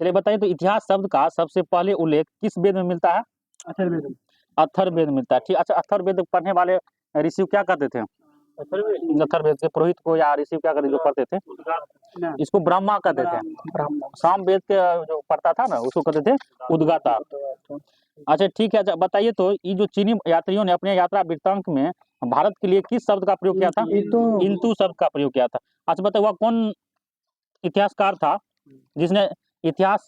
चलिए बताइए तो इतिहास शब्द का सबसे पहले उल्लेख किस वेद में मिलता है? अथर्ववेद। अथर्ववेद में मिलता है। ठीक, अच्छा अथर्ववेद पढ़ने वाले ऋषि क्या कहते थे? अथर्ववेद के पुरोहित को या ऋषि क्या कहते जो पढ़ते थे? इसको ब्रह्मा कहते थे। साम वेद के जो पढ़ता था ना उसको कहते थे उद्गाता। अच्छा ठीक है, बताइए तो ये जो चीनी यात्रियों ने अपने यात्रा वृत्तांत में भारत के लिए किस शब्द का प्रयोग किया था? इंतु शब्द का प्रयोग किया था। अच्छा बताइए वह कौन इतिहासकार था जिसने इतिहास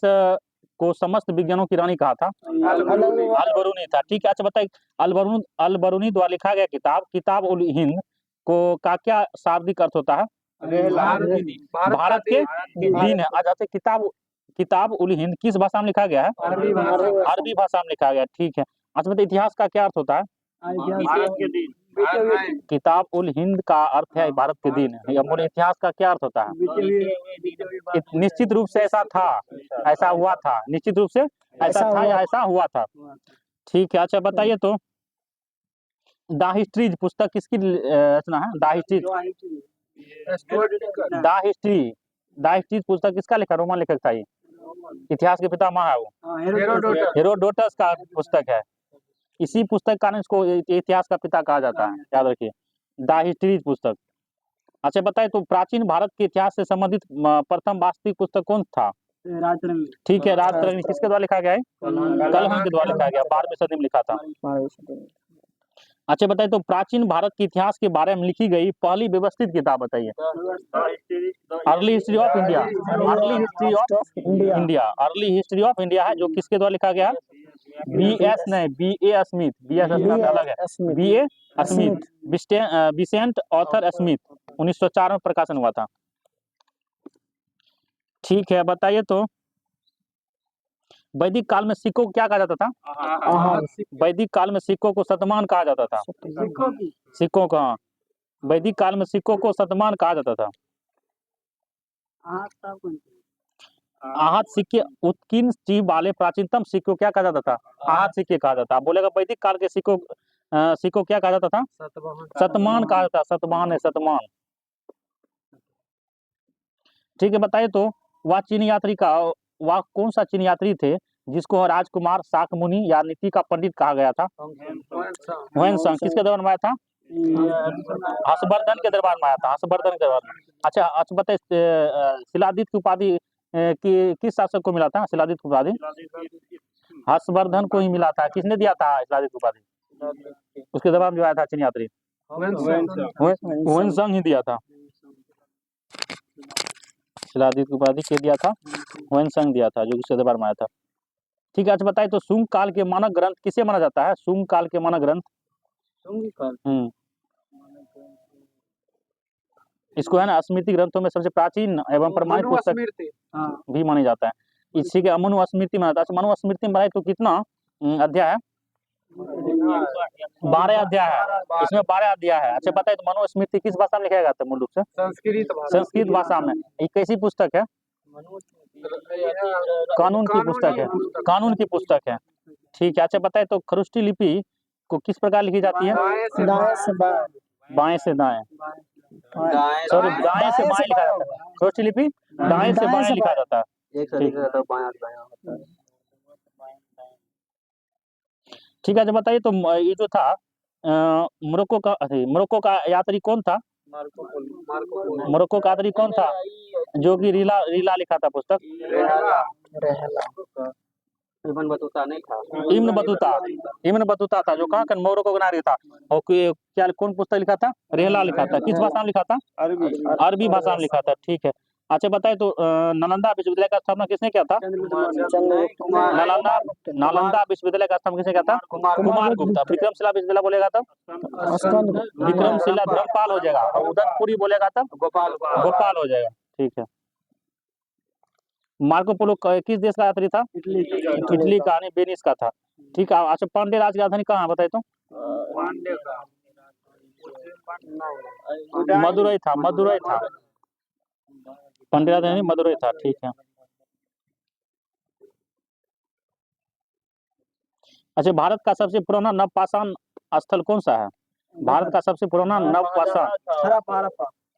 को समस्त विज्ञानों की रानी कहा था? अल-बरूनी था। ठीक है, अच्छा बताइए अल-बरूनी द्वारा लिखा गया किताब उल हिंद को का क्या शाब्दिक अर्थ होता है? भारत के दिन है। अच्छा किताब उल हिंद किस भाषा में लिखा गया है? अरबी भाषा में लिखा गया है। ठीक है, अच्छा बताइए इतिहास का क्या अर्थ होता है? किताब उल हिंद का अर्थ है भारत के दिन। बोले इतिहास का क्या अर्थ होता है? निश्चित रूप से ऐसा था, ऐसा हुआ था, निश्चित रूप से ऐसा था या ऐसा हुआ था। ठीक है, अच्छा बताइए तो द हिस्ट्रीज पुस्तक किसकी रचना है? द हिस्ट्रीज पुस्तक किसका लिखा? रोमन लेखक था ये। इतिहास के पितामह है वो, हेरोडोटस का पुस्तक है। इसी पुस्तक के कारण इसको इतिहास का पिता कहा जाता है, याद रखिए, द हिस्ट्रीज पुस्तक। अच्छा बताइए तो प्राचीन भारत के इतिहास से संबंधित प्रथम वास्तविक पुस्तक कौन था? राजतरंगी। ठीक है, राजतरंगी किसके द्वारा लिखा गया है? कलहन के द्वारा लिखा गया, 12वीं सदी में लिखा था। अच्छा बताइए तो प्राचीन भारत के इतिहास के बारे में लिखी गई पहली व्यवस्थित किताब बताइए। Early history of India. Early history of India है जो किसके द्वारा लिखा गया है? B.A. स्मिथ। B.A. स्मिथ अलग है। B.A. स्मिथ, विसेंट ऑथर स्मिथ, 1904 में प्रकाशन हुआ था। ठीक है, बताइए तो वैदिक काल में सिक्कों को क्या कहा जाता था? वैदिक काल में सिक्कों को शतमान कहा जाता था। सिक्कों को, हाँ, वैदिक काल में सिक्कों को शतमान कहा जाता था। आहत सिक्के उत्कीर्ण जीव वाले प्राचीनतम सिक्कों क्या कहा जाता था? आहत सिक्के कहा जाता। बोलेगा वैदिक काल के सिक्कों क्या कहा जाता था? शतमान कहा जाता। शतमान है, शतमान। ठीक है, बताइए तो वह कौन सा चीनी यात्री थे जिसको राजकुमार शाक्यमुनि या नीति का पंडित कहा गया था? हुएनसांग। किसके दरबार में आया था? हर्षवर्धन के दरबार में आया था। हर्षवर्धन के दरबार में। अच्छा बताइए शिलादित की उपाधि किस शासक को मिला था? शिलादित की उपाधि हर्षवर्धन को ही मिला था। किसने दिया था शिलादित की उपाधि? उसके दरबार में जो आया था चीनी यात्री हुएनसांग ही दिया था। शिलादित की उपाधि के दिया था? हुएनसांग दिया था, जो उसके दरबार में आया था। ठीक है, अच्छा बताइए तो शुंग काल के मानक ग्रंथ किसे माना जाता है? शुंग काल के मानक ग्रंथ, इसको है ना स्मृति ग्रंथों में सबसे प्राचीन एवं प्रमाणित पुस्तक भी मानी जाता है। इसी के मनु स्मृति माना जाता है। मनु स्मृति में तो कितना अध्याय है? 12 अध्याय है। इसमें 12 अध्याय है। अच्छा बताइए तो मनु स्मृति किस भाषा में लिखा गया था? मूल रूप से संस्कृत भाषा में। ये कैसी पुस्तक है? कानून की पुस्तक है। कानून की पुस्तक है। ठीक है, अच्छा बताइए तो खरुष्टी लिपि को किस प्रकार लिखी जाती है? बाएं से दाएं। सॉरी, दाएं से बाएं लिखा जाता है। खरुष्टी लिपि दाएं से बाएं लिखा जाता है। ठीक है, बताइए तो ये जो था मोरक्को का यात्री कौन था? मोरक्को का यात्री कौन था जो कि रीला लिखा था पुस्तक? इब्न बतूता था जो कहाँ का मोरक्को का नागरिक था। और क्या कौन पुस्तक लिखा था? रेहला लिखा था। किस भाषा में लिखा था? अरबी भाषा में लिखा था। ठीक है, अच्छा बताइए तो नालंदा विश्वविद्यालय का स्थापना किसने किया था? नालंदा विश्वविद्यालय का स्थापना किसने किया था? कुमार गुप्ता। विक्रमशिला विश्वविद्यालय बोलेगा तब विक्रमशिला धर्मपाल हो जाएगा, और उदयपुरी बोलेगा तब गोपाल हो जाएगा। ठीक है, मार्को पोलो किस देश का यात्री था? इटली का, नहीं वेनिस का था। ठीक है, अच्छा पांडे राज की राजधानी कहाँ है बताइए तो? मदुरई था। पांडे राजधानी मदुरई था। ठीक है, अच्छा भारत का सबसे पुराना नवपाषाण स्थल कौन सा है? भारत का सबसे पुराना नवपाषाण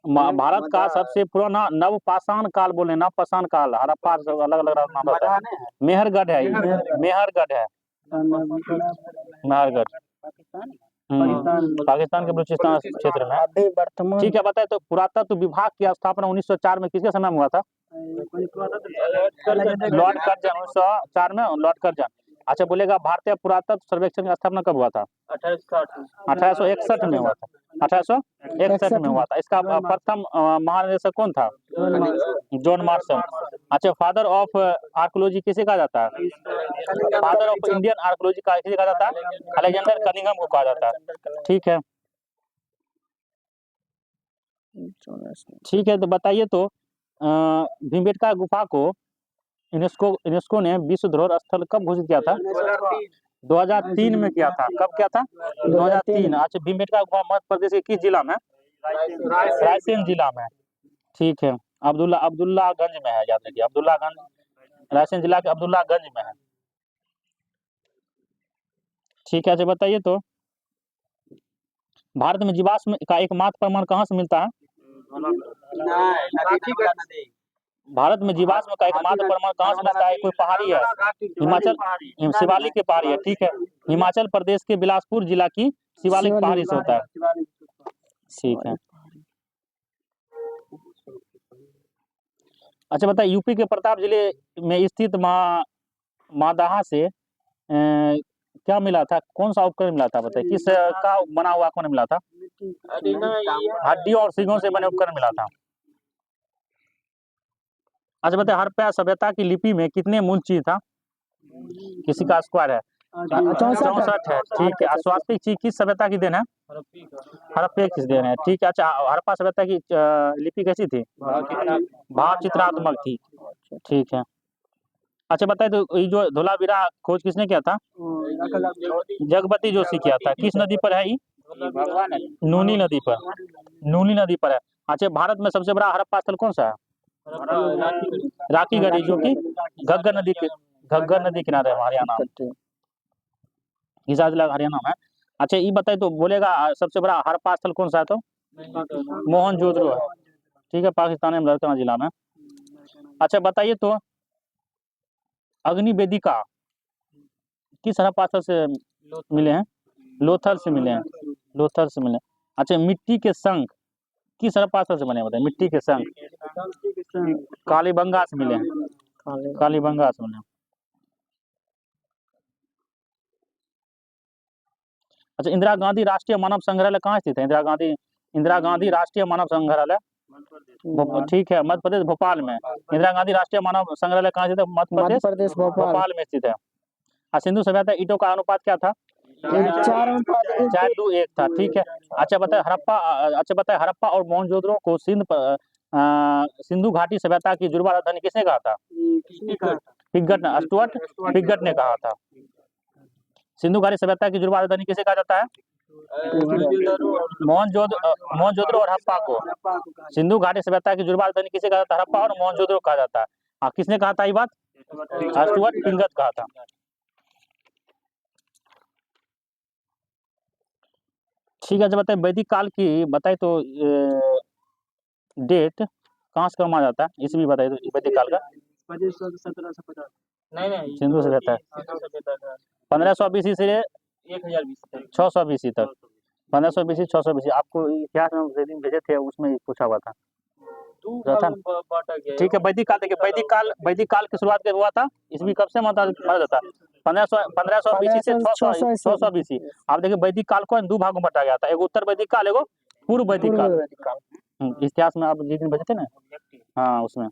भारत का सबसे पुराना नवपाषाण काल बोले, नवपाषाण काल, हड़प्पा अलग अलग नाम होता है। मेहरगढ़ है, मेहरगढ़ है, मेहरगढ़ पाकिस्तान के बलूचिस्तान क्षेत्र में। अभी वर्तमान ठीक है, बताए तो पुरातत्व विभाग की स्थापना 1904 में किसके समय में हुआ था? लॉर्ड कर्जन, 1904 में लॉर्ड कर्जन। अच्छा बोलेगा भारतीय पुरातत्व सर्वेक्षण की स्थापना कब हुआ था? 1861 में हुआ था, 1861 में हुआ था। इसका प्रथम महानिदेशक कौन था? John Marshall. अच्छा, फादर ऑफ आर्कोलॉजी किसे कहा जाता है? फादर ऑफ इंडियन आर्कोलॉजी किसे कहा जाता है? अलेक्जेंडर कनिंघम को कहा जाता है। ठीक है, ठीक है, तो बताइए तो भीमबेटका गुफा को यूनेस्को ने विश्व धरोहर स्थल कब घोषित किया था? 2003 में किया था। कब किया था? 2003। अच्छा, भीमबेटका गुफा मध्य प्रदेश के किस जिला में? रायसेन जिला में। ठीक है, अब्दुल्लागंज में है, याद रखिए, अब्दुल्लागंज, रायसेन जिला के अब्दुल्लागंज में है। ठीक है, अच्छा बताइए तो भारत में जीवाश्म का एकमात्र प्रमाण कहाँ से मिलता है? भारत में जीवाश्म का एकमात्र प्रमाण कहाँ से मिलता है? कोई पहाड़ी है, हिमाचल, शिवालिक की पहाड़ी है। ठीक है, हिमाचल प्रदेश के बिलासपुर जिला की शिवालिक पहाड़ी से होता है। ठीक है, अच्छा बताइए, यूपी के प्रताप जिले में स्थित मादाहा से क्या मिला था? कौन सा उपकरण मिला था? बताइए, किस का बना हुआ उपकरण मिला था? हड्डियों और सींगों से बने उपकरण मिला था। अच्छा बताइए, हड़प्पा सभ्यता की लिपि में कितने मूल चीज था? किसी का स्क्वायर है, 64 है। ठीक है, स्वास्तिक चीज किस सभ्यता की देन है? हड़प्पे की देन है। ठीक है, अच्छा हड़प्पा सभ्यता की लिपि कैसी थी? भाव चित्रात्मक थी। ठीक है, अच्छा बताइए तो ये जो धोलावीरा खोज किसने किया था? जगपति जोशी किया था। किस नदी पर है ये? नूनी नदी पर, नूनी नदी पर है। अच्छा, भारत में सबसे बड़ा हड़प्पा स्थल कौन सा है? राखी गढ़ी, जो कि घग्गर नदी किनारे है, हरियाणा, हिसार जिला हरियाणा में। अच्छा ये बताइए तो बोलेगा सबसे बड़ा हड़प्पा स्थल कौन सा है? तो मोहनजोदड़ो है। ठीक है, पाकिस्तान में लड़का जिला में। अच्छा बताइए तो अग्निवेदिका किस हड़प्पा स्थल से मिले हैं? लोथल से मिले हैं, लोथल से मिले। अच्छा, मिट्टी के शंख किस हड़प्पा स्थल से बने? बताइए, मिट्टी के शंख कालीबंगा से मिले हैं, कालीबंगा से मिले। अच्छा, इंदिरा गांधी राष्ट्रीय मानव संग्रहालय कहाँ स्थित है? इंदिरा गांधी राष्ट्रीय मानव संग्रहालय, ठीक है, मध्य प्रदेश भोपाल में। इंदिरा गांधी राष्ट्रीय मानव संग्रहालय कहाँ स्थित है? मध्य प्रदेश भोपाल में स्थित है। सिंधु सभ्यता ईंटों का अनुपात क्या था? 4:1 था। ठीक है, अच्छा बताए हड़प्पा और मोहनजोदड़ो को सिंधु घाटी सभ्यता की जुड़वा राजधानी किसने कहा था? स्टुअर्ट पिगट ने कहा था। सिंधु घाटी सभ्यता की जुड़वा राजधानी किसे कहा जाता है? मोहनजोदड़ो और हड़प्पा को सिंधु घाटी सभ्यता की जुड़वा राजधानी किसे कहा जाता है? हड़प्पा और मोहनजोदड़ो कहा जाता है। हाँ, किसने कहा था ये बात? स्टुअर्ट पिगट कहा था। ठीक है, जब बताए वैदिक काल की बताए तो डेट कहाँ से कमा जाता है? इसे भी बताइए तो वैदिक काल का। 1750 नहीं सिंधु सभ्यता 1500 बीसी से 600 बीसी तक, 1500 बीसी 600 बीसी। आपको इतिहास में उस दिन भेजे थे, उसमें पूछा हुआ था। ठीक है, वैदिक काल देखिए, वैदिक काल की शुरुआत हुआ था, इसमें कब से माना जाता है? 1500 बीसी से 600 बीसी। आप देखिए वैदिक काल को दो भागों में बांटा गया था, एक उत्तर वैदिक काल, एगो पूर्व वैदिक काल। इतिहास में आप जिस दिन बचे थे ना, हाँ उसमें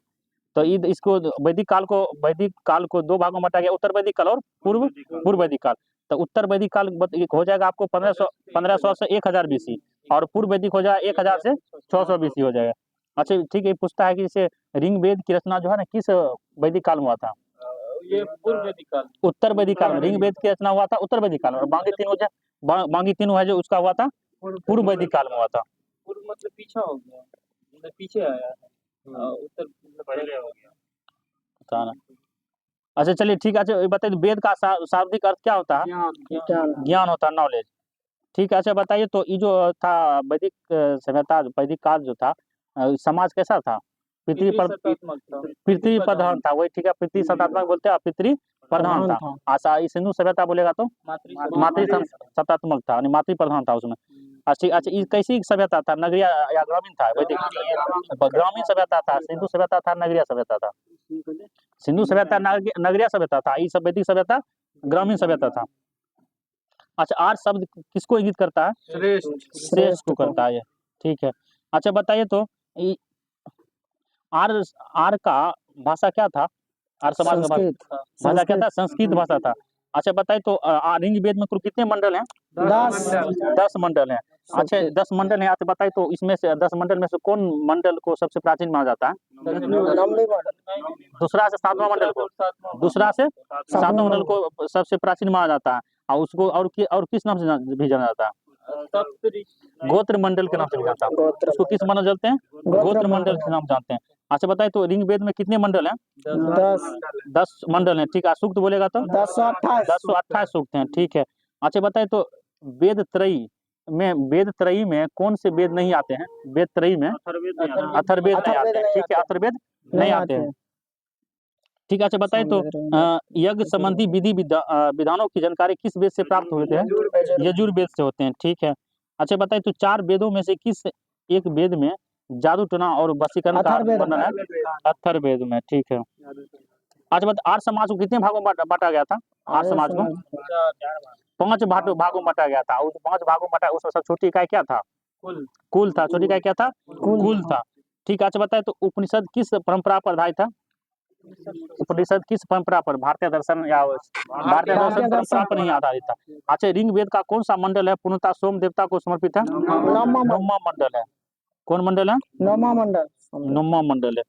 तो इसको वैदिक काल को दो भागों में बांटा गया, उत्तर वैदिक काल और पूर्व वैदिक काल। तो उत्तर वैदिक काल हो जाएगा आपको 1500 से 1000 बीसी, और पूर्व वैदिक हो जाएगा 1000 से 600 बीसी हो जाएगा। अच्छा ठीक है, पूछता है कि जैसे ऋग वेद की रचना जो है ना, किस वैदिक काल में हुआ था? ये पूर्व वैदिक काल, उत्तर वैदिक काल में ऋग वेद की रचना हुआ था उत्तर वैदिक काल में, और बाकी तीनों है जो उसका हुआ था पूर्व वैदिक काल में हुआ था। पूर्व मतलब पीछा हो गया, मतलब पीछे आया है, उत्तर मतलब पहले हो गया, पता ना। अच्छा चलिए ठीक है, अच्छा बताइए वेद का शाब्दिक अर्थ क्या होता है? ज्ञान होता है, नॉलेज। ठीक है, अच्छा बताइए तो ये जो था वैदिक सभ्यता, वैदिक काल जो था, समाज कैसा था? पृथ्वी प्रधान था, वही ठीक है, पृथ्वी सत्तात्मक बोलते हैं, पृथ्वी प्रधान था। आशा सिंधु सभ्यता बोलेगा तो मातृ सत्तात्मक था, मातृ प्रधान था उसमें। अच्छा, ये कैसी सभ्यता था, नगरीय या ग्रामीण था? वैदिक ग्रामीण सभ्यता था। सिंधु सभ्यता था, नगरीय सभ्यता था। सिंधु सभ्यता नगरीय सभ्यता था, ये वैदिक सभ्यता ग्रामीण सभ्यता था। अच्छा, आर शब्द किसको इंगित करता है? श्रेष्ठ को करता है, ठीक है। अच्छा बताइए तो आर का भाषा क्या था? आर समाज का भाषा क्या था? संस्कृत भाषा था। अच्छा बताइए तो ऋग्वेद में कुल कितने मंडल हैं? 10 मंडल हैं। अच्छा 10 मंडल हैं। अच्छा बताइए तो इसमें से 10 मंडल में से कौन मंडल को सबसे प्राचीन माना जाता है? दूसरा से 7वां मंडल को, दूसरा से 7वां मंडल को सबसे प्राचीन माना जाता है। और उसको और किस नाम से भी जाना जाता है? गोत्र मंडल के नाम से भी जानता है। उसको किस मंडल जानते हैं? गोत्र मंडल के नाम जानते हैं। अच्छा बताइए तो ऋग्वेद में कितने मंडल हैं? 10 मंडल हैं, ठीक है। सूक्त बोलेगा तो 1028 सूक्त हैं, ठीक है। अच्छा बताइए तो वेद त्रयी में कौन से वेद नहीं आते हैं? वेद त्रयी में अथर्ववेद नहीं आते हैं, ठीक है, अथर्ववेद नहीं आते हैं, ठीक है। अच्छा बताइए तो यज्ञ संबंधी विधि विधानों की जानकारी किस वेद से प्राप्त होते हैं? यजुर्वेद से होते हैं, ठीक है। अच्छा बताइए तो 4 वेदों में से किस एक वेद में जादू टोना और वशीकरण का वर्णन है? अथर्ववेद में, ठीक है। अच्छा बता आर्य समाज को कितने भागों में बांटा गया था? आर्य समाज को 5 भागों में बांटा गया था। उस 5 भागों में बांटा, उसमें सबसे छोटी इकाई क्या था? कुल था। छोटी इकाई क्या था? कुल था, ठीक है। अच्छा बताइए तो उपनिषद किस परंपरा पर आधारित था? उपनिषद किस परंपरा पर? भारतीय दर्शन या भारतीय दर्शन परंपरा पर नहीं आधारित था। अच्छा ऋग्वेद का कौन सा मंडल है पूर्णतः सोम देवता को समर्पित है? नौवां मंडल है। कौन मंडल है? नौवां मंडल है।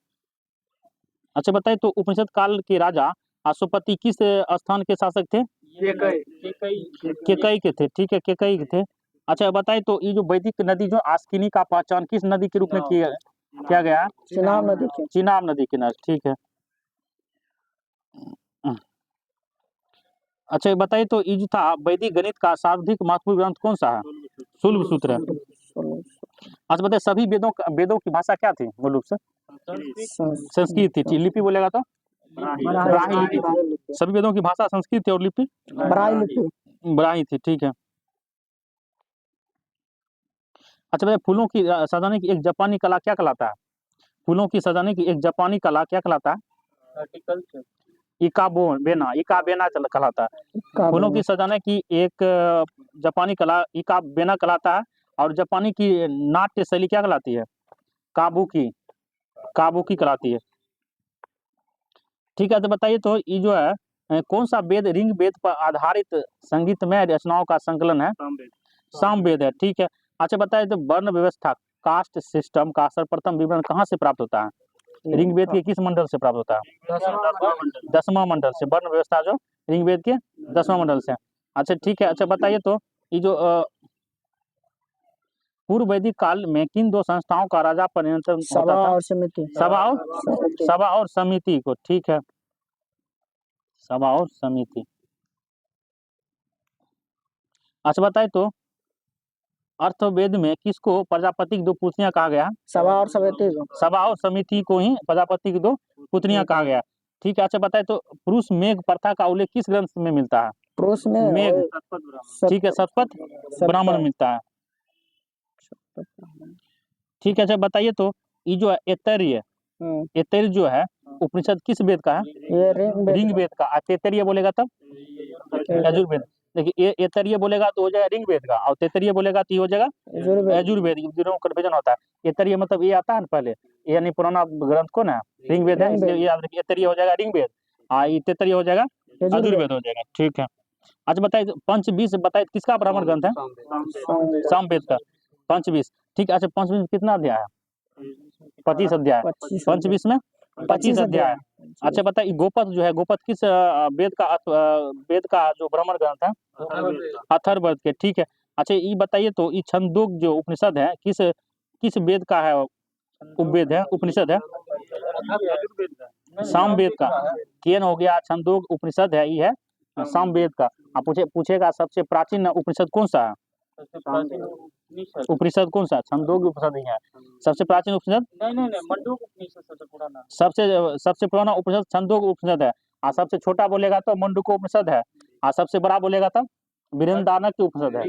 अच्छा बताइए तो उपनिषद काल के राजा अश्वपति किस स्थान के शासक थे? केकई के थे, ठीक है, केकई के थे। अच्छा बताइए तो ये जो वैदिक नदी जो आस्किनी का पहचान किस नदी के रूप में किया गया? चिनाब नदी के, ठीक है। अच्छा बताइए तो ये जो था वैदिक गणित का सर्वाधिक महत्वपूर्ण ग्रंथ कौन सा है? शूल सूत्र है। अच्छा बताइए सभी वेदों की भाषा क्या थी मूल रूप से? संस्कृत थी। लिपि बोलेगा तो ब्राह्मी लिपि थी। सभी वेदों की भाषा संस्कृत थी और लिपि ब्राह्मी थी, ठीक है। अच्छा बताइए फूलों की सजाने की एक जापानी कला क्या कहलाता है? फूलों की सजाने की एक जापानी कला क्या कहलाता है? इकाबेना कहलाता है। फूलों की सजाने की एक जापानी कला इकाबेना कहलाता है। और जापानी की नाट्य शैली क्या कहलाती है? काबुकी कहलाती है, ठीक है। तो बताइए तो ये जो है कौन सा वेद ऋग्वेद पर आधारित संगीतमय रचनाओं का संकलन है? सामवेद है, ठीक है। अच्छा बताइए तो वर्ण व्यवस्था कास्ट सिस्टम का सर्वप्रथम विवरण कहाँ से प्राप्त होता है? ऋग्वेद के किस मंडल से प्राप्त होता है? 10वां मंडल से। वर्ण व्यवस्था जो ऋग्वेद के 10वां मंडल से। अच्छा ठीक है। अच्छा बताइए तो ये जो पूर्व वैदिक काल में किन 2 संस्थाओं का राजा पर नियंत्रण होता था? सभा और समिति को, ठीक है, सभा और समिति। अच्छा बताइए तो अर्थवेद में किसको प्रजापति की 2 पुत्रियां कहा गया? सभा और समिति को ही प्रजापति की 2 पुत्रियां कहा गया, ठीक है। अच्छा बताइए तो पुरुष मेघ प्रथा का उल्लेख किस ग्रंथ में मिलता है? मेघ, ठीक है, शतपथ ब्राह्मण मिलता है, ठीक है। अच्छा बताइए तो ये जो है ऐतरेय जो है उपनिषद किस वेद का है? ऋग्वेद का। तैतरीय बोलेगा तब यजुर्वेद। देखिए ऐतरेय बोलेगा तो हो जाएगा ऋग्वेद का, और तैतरीय बोलेगा तो हो जाएगा यजुर्वेद। दोनों कन्फ्यूजन होता है। ऐतरेय मतलब ये आता है ना पहले, यानी पुराना ग्रंथ को ना ऋग्वेद है, इसलिए ये याद रखिए ऐतरेय हो जाएगा ऋग्वेद, ये तैतरीय हो जाएगा यजुर्वेद हो जाएगा, ठीक है। अच्छा बताइए पंचविंश बताइए किसका ब्राह्मण ग्रंथ है? सामवेद का पंचविंश, ठीक है। अच्छा पंचविंश में कितना अध्याय है? 25 अध्याय। पंचविंश में 25 अध्याय। अच्छा बताइए गोपद जो है, गोपद किस वेद का जो ब्राह्मण ग्रंथ है? अथर्ववेद के, ठीक है। अच्छा ये बताइए तो ये छंदोग जो उपनिषद है किस वेद का है? उपवेद है, उपनिषद है? सामवेद का। केन हो गया, छंदोग उपनिषद है, ये है सामवेद का। आप पूछेगा सबसे प्राचीन उपनिषद कौन सा है? उपनिषद कौन सा? छंदोग्य उपनिषद ही है सबसे प्राचीन उपनिषद। नहीं मंडूक उपनिषद सबसे पुराना। सबसे पुराना उपनिषद छंदोग्य उपनिषद है। और सबसे छोटा बोलेगा तो मंडूक उपनिषद है। और सबसे बड़ा बोलेगा तो बृहदारण्यक उपनिषद है।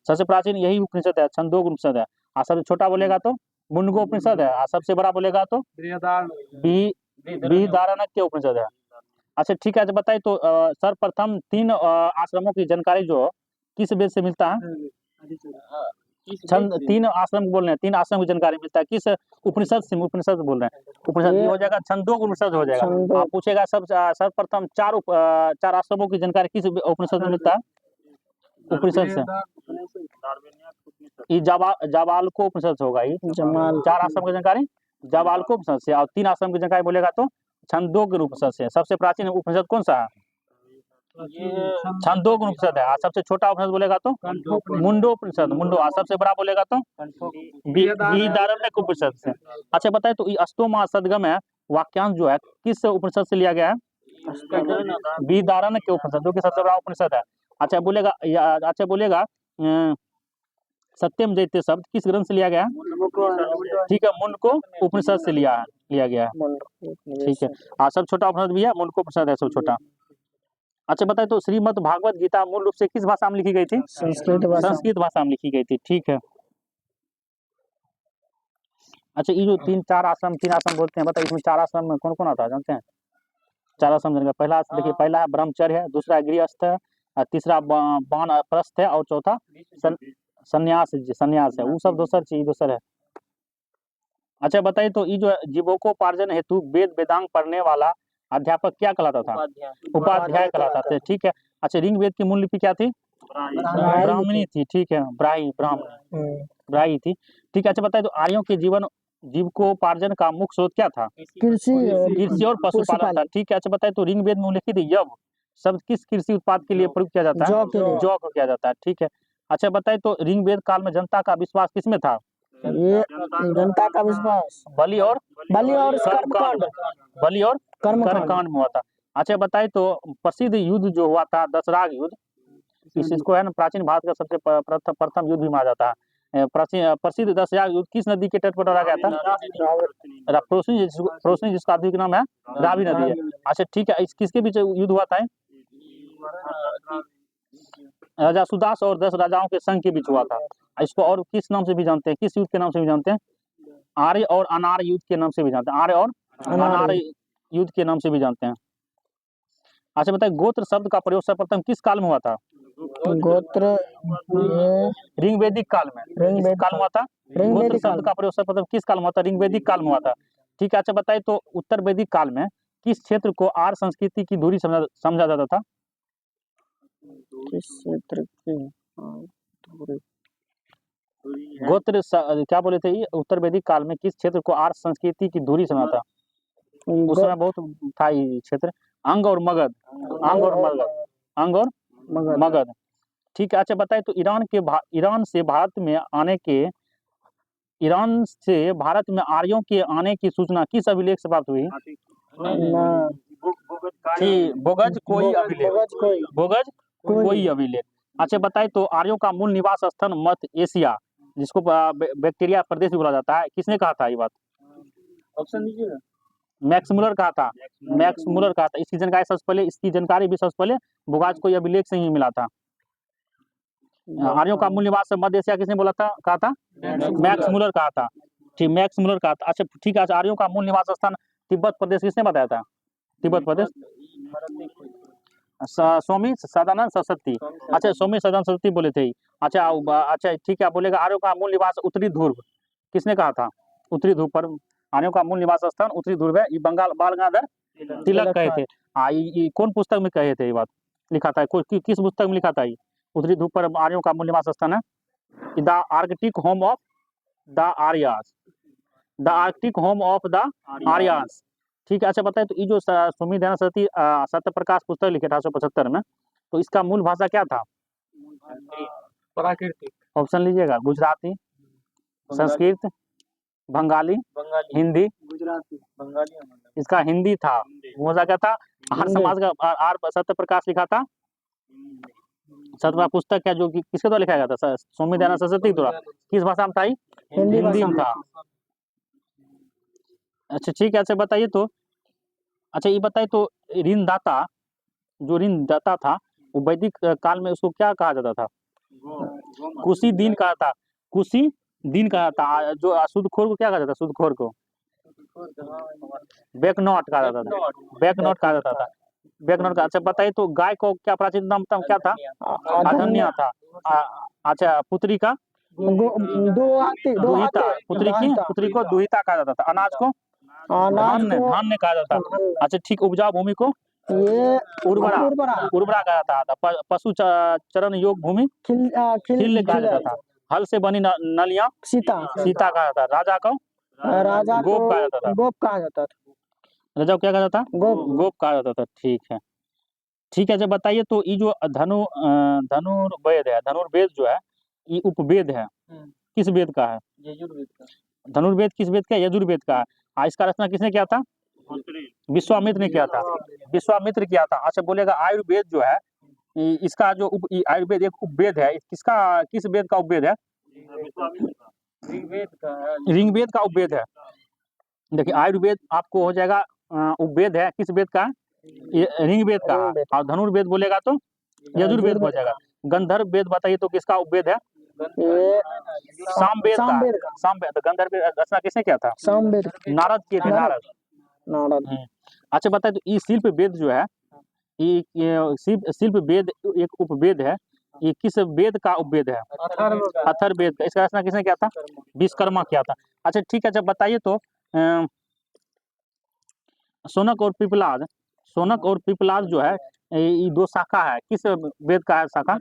सबसे प्राचीन यही उपनिषद है, छंदोग्य उपनिषद है। और सबसे छोटा बोलेगा तो मुंडकोपनिषद है। और सबसे बड़ा बोलेगा तो बृहदारण्यक उपनिषद है। अच्छा ठीक है, बताइए तो सर्वप्रथम 3 आश्रमों की जानकारी जो किस वेद से मिलता है? 3 आश्रम बोल रहे हैं, 3 आश्रम की जानकारी मिलता है किस उपनिषद से? उपनिषद बोल रहे हैं, उपनिषद ये हो जाएगा, छंदोग्य उपनिषद हो जाएगा। आप पूछेगा सर्वप्रथम 4 आश्रमों की जानकारी किस उपनिषद में मिलता है? उपनिषद से ये जाबालको उपनिषद से होगा। ये 4 आश्रम की जानकारी जाबालको उपनिषद से, और 3 आश्रम की जानकारी बोलेगा तो छंदोग्य उपनिषद से। सबसे प्राचीन उपनिषद कौन सा है? छंदोग्य उपनिषद है। सबसे छोटा उपनिषद बोलेगा तो मुंडोपनिषद, मुंडो। सबसे बड़ा बोलेगा तो बृहदारण्यक उपनिषद से। अच्छा बताइए तो अष्टोमा सदगम है वाक्यांश जो है किस उपनिषद से लिया गया है? बृहदारण्यक उपनिषद, जो कि सबसे बड़ा उपनिषद है। अच्छा बोलेगा सत्यम जैते शब्द किस ग्रंथ से लिया गया है? ठीक है, मुंडको उपनिषद से लिया गया है। ठीक है, सब छोटा उपनिषद भी है, मुंडको उपनिषद है सब छोटा। अच्छा बताइए तो श्रीमद् भागवत गीता मूल रूप से किस भाषा में लिखी गई थी? संस्कृत भाषा में लिखी गई थी। ठीक है। अच्छा ये जो 3 आश्रम बोलते हैं, बताइए इसमें 4 आश्रम में कौन कौन आता है जानते हैं? 4 आश्रम जानते हैं? पहला देखिए, पहला है ब्रह्मचर्य है, दूसरा गृहस्थ है, तीसरा वानप्रस्थ है, और चौथा संन्यास है। वो सब दोसर है। अच्छा बताइए तो ये जो जीवकोपार्जन हेतु वेद वेदांग पढ़ने वाला अध्यापक क्या कहलाता था? उपाध्याय कहलाता था। ठीक है। अच्छा ऋग्वेद की मूल लिपि क्या थी? ब्राह्मणी थी। ठीक है, ब्राह्मी थी। ठीक है। अच्छा बताइए तो आर्यों के जीविकोपार्जन का मुख्य स्रोत क्या था? कृषि और पशुपालन था। ठीक है। अच्छा बताइए तो ऋग्वेद में उल्लेखित यव शब्द किस कृषि उत्पाद के लिए प्रयोग किया जाता है? जौ को किया जाता है। ठीक है। अच्छा बताइए तो ऋग्वेद काल में जनता का विश्वास किसमें था? ये जनता का विश्वास बलि और कर्मकांड में हुआ था। अच्छा बताइए तो प्रसिद्ध युद्ध जो हुआ था दशराग युद्ध, इसको है ना प्राचीन भारत का सबसे प्रथम युद्ध भी माना जाता है। प्रसिद्ध दशराग युद्ध किस नदी के तट पर लड़ा गया था? प्रोसनी जिसका आधुनिक नाम है रावी नदी है। अच्छा ठीक है, इस किसके बीच युद्ध हुआ था? राजा सुदास और 10 राजाओं के संघ के बीच हुआ था। इसको और किस नाम से भी जानते हैं? किस युद्ध के नाम से भी जानते हैं? आर्य और अनार्य युद्ध के नाम से भी जानते हैं। आर्य और अनार्य युद्ध के नाम से भी जानते हैं। अच्छा बताइए गोत्र शब्द का प्रयोग सर्वप्रथम किस काल में हुआ था? गोत्र ऋग्वैदिक काल में। काल में हुआ था। गोत्र शब्द का प्रयोग सर्वप्रथम किस काल में हुआ था? ऋग्वैदिक काल में हुआ था। ठीक है। अच्छा बताइए तो उत्तर वैदिक काल में किस क्षेत्र को आर्य संस्कृति की धुरी समझा जाता था? किस क्षेत्र की गोत्र क्या बोले थे? उत्तर वैदिक काल में किस क्षेत्र को आर्य संस्कृति की धुरी समझा था? उस समय बहुत था ये क्षेत्र। अंग और मगध। मगध। ठीक है। अच्छा बताइए तो ईरान से आर्यों के आने की सूचना किस अभिलेख से प्राप्त हुई? बोगज कोई अभिलेख। अच्छा बताइए तो आर्यों का मूल निवास स्थान मध्य एशिया, जिसको बैक्टीरिया प्रदेश भी बोला जाता है, किसने कहा था ये बात? ऑप्शन दीजिए। मैक्स मुलर कहा था। इसकी जानकारी भी सबसे पहले बोगाज कोई अभिलेख से ही मिला था। आर्यों का मूल निवास मध्य एशिया किसने कहा था? मैक्स मुलर कहा था। ठीक, मैक्स मुलर कहा था। अच्छा ठीक है। आर्यों का मूल निवास स्थान तिब्बत प्रदेश किसने बताया था? तिब्बत प्रदेश स्वामी सदानंद सरस्वती। अच्छा स्वामी सदानंद सरस्वती बोले थे। अच्छा ठीक है। बोलेगा आर्यों का मूल निवास उत्तरी ध्रुव किसने कहा था? उत्तरी ध्रुव पर आर्यों का मूल निवास स्थान उत्तरी ध्रुव है। ये बाल गंगाधर तिलक कहे थे। ये कौन पुस्तक में कहे थे? ये बात लिखा था किस पुस्तक में लिखा था? ये उत्तरी ध्रुव पर आर्यों का मूल निवास स्थान है the Arctic home of the Aryas. ठीक है। अच्छा बताइए तो ये जो स्वामी दयानंद सरस्वती सत्य प्रकाश पुस्तक लिखे 1875 में, तो इसका मूल भाषा क्या था? प्राकृतिक। ऑप्शन लीजिएगा। गुजराती, संस्कृत, बंगाली, हिंदी, गुजराती, बंगाली। इसका हिंदी था। वो क्या था? आर्य समाज का आर्य सत्य प्रकाश लिखा था सातवां पुस्तक है जो कि किसके द्वारा लिखा गया था? स्वामी दयानंद सरस्वती के द्वारा। किस भाषा में था? हिंदी हिंदी भाषा में में। था। अच्छा ठीक है, अच्छा बताइए तो, अच्छा ये बताइए तो, ऋणदाता, जो ऋणदाता था वो वैदिक काल में उसको क्या कहा जाता था? कुशी दिन कहा था, कुशी दिन कहा था। जो सूदखोर को क्या कहा जाता? सूदखोर को बैकनॉट कहा जाता था, बैकनॉट कहा जाता था, बैकनॉट का। अच्छा बताइए तो, गाय को क्या प्राचीन नाम था, क्या था? अधन्या था। अच्छा पुत्री का दुहिता, पुत्री को दुहिता कहा जाता था। अनाज को धान्य कहा जाता था। अच्छा ठीक, उपजाऊ भूमि को ये उर्वरा कहा जाता था। पशु चरण योग भूमि खिल्य कहा जाता था। हल से बनी नलियां सीता कहा जाता था। राजा को गोप कहा जाता था। गोप कहा जाता था। राजा को क्या कहा जाता? गोप कहा जाता था। ठीक है, ठीक है। जब बताइए तो, ये जो धनुर्वेद है, धनुर्वेद जो है ये उपवेद है, किस वेद का है? यजुर्वेद का। धनुर्वेद किस वेद का? यजुर्वेद का है। इसका रचना किसने किया था? विश्वामित्र ने किया था, विश्वामित्र किया था। अच्छा बोलेगा आयुर्वेद जो है, इसका जो आयुर्वेद एक उपवेद है, किसका, किस वेद का उपवेद है? ऋग्वेद का उपवेद है। देखिए आयुर्वेद आपको हो जाएगा उपवेद है, किस वेद का? ऋग्वेद का। और धनुर्वेद बोलेगा तो यजुर्वेद हो जाएगा। गंधर्व वेद बताइए तो किसका उपवेद है? सामवेद का। सामवेद। गंधर्व रचना किसने किया था? सामवेद। नारद किए थे, नारद। अच्छा बताइए तो, ये शिल्प वेद जो है, ये शिल्प वेद एक उपवेद है, ये किस वेद का उपवेद है? अथर्ववेद का। इसका रचना किसने किया था? विश्वकर्मा किया था। अच्छा ठीक है, जब बताइए तो, शौनक और पिपलाद जो है, ये दो शाखा है, किस वेद का है शाखा?